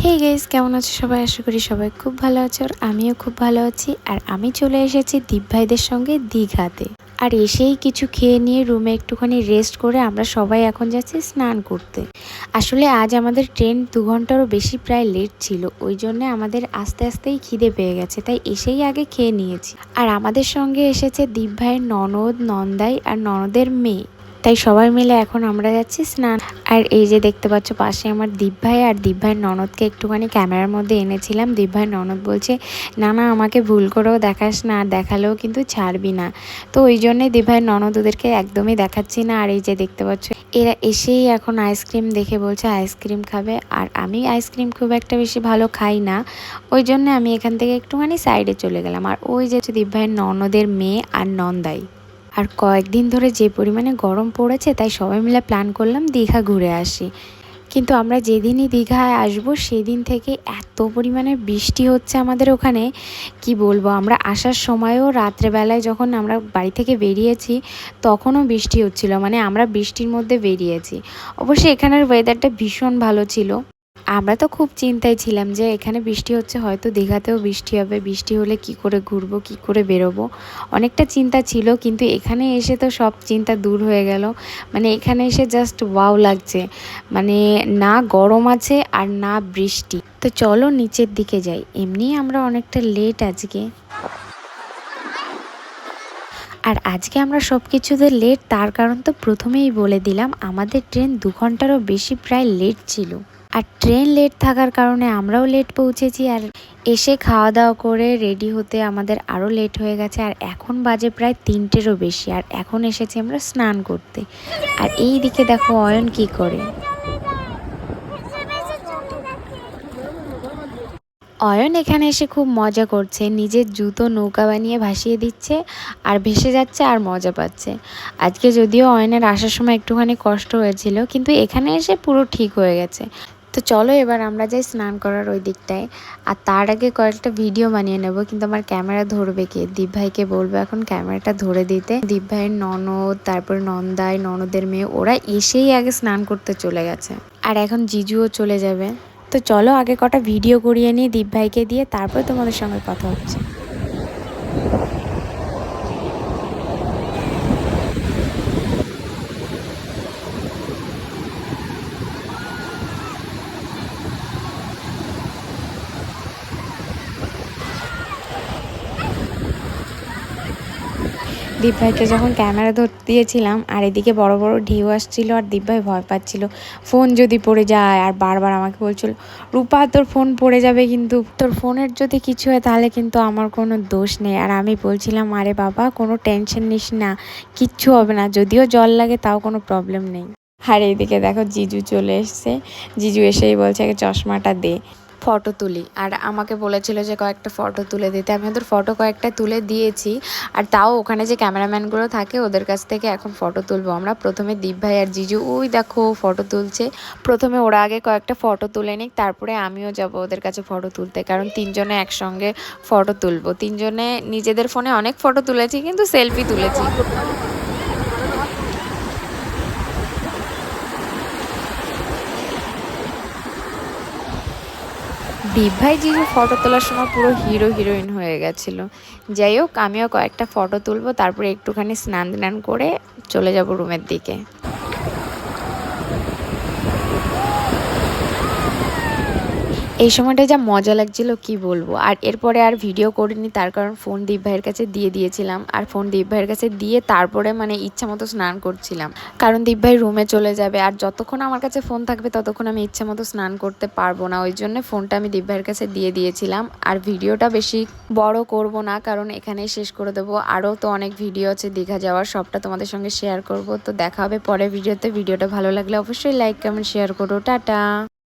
Hey guys, কেমন আছো সবাই? আশা করি সবাই খুব ভালো আছো। আর আমিও খুব ভালো আছি। আর আমি চলে এসেছি দীপ ভাইদের সঙ্গে দীঘাতে। আর এসেই কিছু খেয়ে নিয়ে রুমে একটুখানি রেস্ট করে আমরা সবাই এখন যাচ্ছি স্নান করতে। আসলে আজ আমাদের ট্রেন 2 ঘন্টারও বেশি প্রায় লেট ছিল, ওই জন্য আমাদের আস্তে আস্তেই খিদে পেয়ে গেছে, তাই এসেই আগে খেয়ে নিয়েছি। আর আমাদের সঙ্গে এসেছে দীপ ভাইয়ের ননদ, নন্দাই আর ননদের মেয়ে, তাই সবাই মিলে এখন আমরা যাচ্ছি স্নান। আর এই যে দেখতে পাচ্ছ পাশে আমার দীপ ভাই আর দীপ ভাইয়ের ননদকে একটুখানি ক্যামেরার মধ্যে এনেছিলাম। দীপ ভাইয়ের ননদ বলছে, না না আমাকে ভুল করেও দেখাস না, আর দেখালেও কিন্তু ছাড়বি না। তো ওই জন্যে দীপ ভাইয়ের ননদ ওদেরকে একদমই দেখাচ্ছি না। আর এই যে দেখতে পাচ্ছ এরা এসেই এখন আইসক্রিম দেখে বলছে আইসক্রিম খাবে। আর আমি আইসক্রিম খুব একটা বেশি ভালো খাই না, ওই জন্য আমি এখান থেকে একটুখানি সাইডে চলে গেলাম। আর ওই যে দীপ ভাইয়ের ননদের মেয়ে আর নন্দাই। আর কয়েকদিন ধরে যে পরিমাণে গরম পড়েছে, তাই সবাই মিলে প্ল্যান করলাম দীঘা ঘুরে আসি। কিন্তু আমরা যেদিনই দীঘায় আসবো সেদিন থেকে এত পরিমাণে বৃষ্টি হচ্ছে আমাদের ওখানে, কি বলবো। আমরা আসার সময়ও রাত্রেবেলায় যখন আমরা বাড়ি থেকে বেরিয়েছি তখনও বৃষ্টি হচ্ছিল, মানে আমরা বৃষ্টির মধ্যে বেরিয়েছি। অবশ্যই এখানের ওয়েদারটা ভীষণ ভালো ছিল। আমরা তো খুব চিন্তায় ছিলাম যে এখানে বৃষ্টি হচ্ছে, হয়তো দীঘাতেও বৃষ্টি হবে, বৃষ্টি হলে কি করে ঘুরবো, কি করে বেরোবো, অনেকটা চিন্তা ছিল। কিন্তু এখানে এসে তো সব চিন্তা দূর হয়ে গেল। মানে এখানে এসে জাস্ট ওয়াও লাগছে, মানে না গরম আছে আর না বৃষ্টি। তো চলো নিচের দিকে যাই, এমনি আমরা অনেকটা লেট আজকে। আর আজকে আমরা সব কিছুতে লেট, তার কারণ তো প্রথমেই বলে দিলাম, আমাদের ট্রেন 2 ঘন্টারও বেশি প্রায় লেট ছিল। আর ট্রেন লেট থাকার কারণে আমরাও লেট পৌঁছেছি। আর এসে খাওয়া দাওয়া করে রেডি হতে আমাদের আরও লেট হয়ে গেছে। আর এখন বাজে প্রায় 3টেরও বেশি, আর এখন এসেছি আমরা স্নান করতে। আর এই দিকে দেখো অয়ন কি করে। অয়ন এখানে এসে খুব মজা করছে, নিজের জুতো নৌকা বানিয়ে ভাসিয়ে দিচ্ছে আর ভেসে যাচ্ছে আর মজা পাচ্ছে। আজকে যদিও অয়নের আসার সময় একটুখানি কষ্ট হয়েছিল, কিন্তু এখানে এসে পুরো ঠিক হয়ে গেছে। তো চলো এবার আমরা যাই স্নান করার ওই দিকটায়। আর তার আগে কয়েকটা ভিডিও বানিয়ে নেব, কিন্তু আমার ক্যামেরা ধরবে কে? দীপ ভাইকে বলবো এখন ক্যামেরাটা ধরে দিতে। দীপ ভাইয়ের ননদ, তারপর নন্দাই, ননদের মেয়ে, ওরা এসেই আগে স্নান করতে চলে গেছে। আর এখন জিজুও চলে যাবে। তো চলো আগে কটা ভিডিও করিয়ে নিই দীপ ভাইকে দিয়ে, তারপর তোমাদের সঙ্গে কথা হচ্ছে। দীপ ভাইকে যখন ক্যামেরা ধরতে দিয়েছিলাম, আর এদিকে বড় বড় ঢেউ আসছিল, আর দীপ ভাই ভয় পাচ্ছিল ফোন যদি পড়ে যায়। আর বারবার আমাকে বলছিল, রূপা তোর ফোন পড়ে যাবে, কিন্তু তোর ফোনের যদি কিছু হয় তাহলে কিন্তু আমার কোনো দোষ নেই। আর আমি বলছিলাম, আরে বাবা কোনো টেনশন নিস না, কিচ্ছু হবে না, যদিও জল লাগে তাও কোনো প্রবলেম নেই। আর এইদিকে দেখো জিজু চলে এসছে। জিজু এসেই বলছে আগে চশমাটা দে, ফটো তুলি। আর আমাকে বলেছিল যে কয়েকটা ফটো তুলে দিতে, আমি ওদের ফটো কয়েকটা তুলে দিয়েছি। আর তাও ওখানে যে ক্যামেরাম্যানগুলো থাকে ওদের কাছ থেকে এখন ফটো তুলবো আমরা। প্রথমে দীপ ভাই আর জিজু ওই দেখো ফটো তুলছে। প্রথমে ওরা আগে কয়েকটা ফটো তুলে নিক, তারপরে আমিও যাব ওদের কাছে ফটো তুলতে, কারণ তিনজনে একসঙ্গে ফটো তুলবো। তিনজনে নিজেদের ফোনে অনেক ফটো তুলেছি, কিন্তু সেলফি তুলেছি। দীপ ভাই জিজু ফটো তোলার সময় পুরো হিরো হিরোইন হয়ে গেছিলো। যাই হোক, আমিও কয়েকটা ফটো তুলবো, তারপরে একটুখানি স্নান টান করে চলে যাব রুমের দিকে। এই সময়টা যা মজা লাগছিল কি বলবো। আর এরপরে আর ভিডিও করিনি, তার কারণ ফোন দীপ ভাইয়ের কাছে দিয়ে দিয়েছিলাম। আর ফোন দীপ ভাইয়ের কাছে দিয়ে তারপরে মানে ইচ্ছা মতো স্নান করছিলাম, কারণ দীপ ভাই রুমে চলে যাবে। আর যতক্ষণ আমার কাছে ফোন থাকবে ততক্ষণ আমি ইচ্ছা মতো স্নান করতে পারবো না, ওই জন্য ফোনটা আমি দীপ ভাইয়ের কাছে দিয়ে দিয়েছিলাম। আর ভিডিওটা বেশি বড় করব না, কারণ এখানেই শেষ করে দেবো। আরও তো অনেক ভিডিও আছে দীঘা যাওয়ার, সবটা তোমাদের সঙ্গে শেয়ার করব। তো দেখা হবে পরের ভিডিওতে। ভিডিওটা ভালো লাগলে অবশ্যই লাইক কমেন্ট শেয়ার করো। টাটা।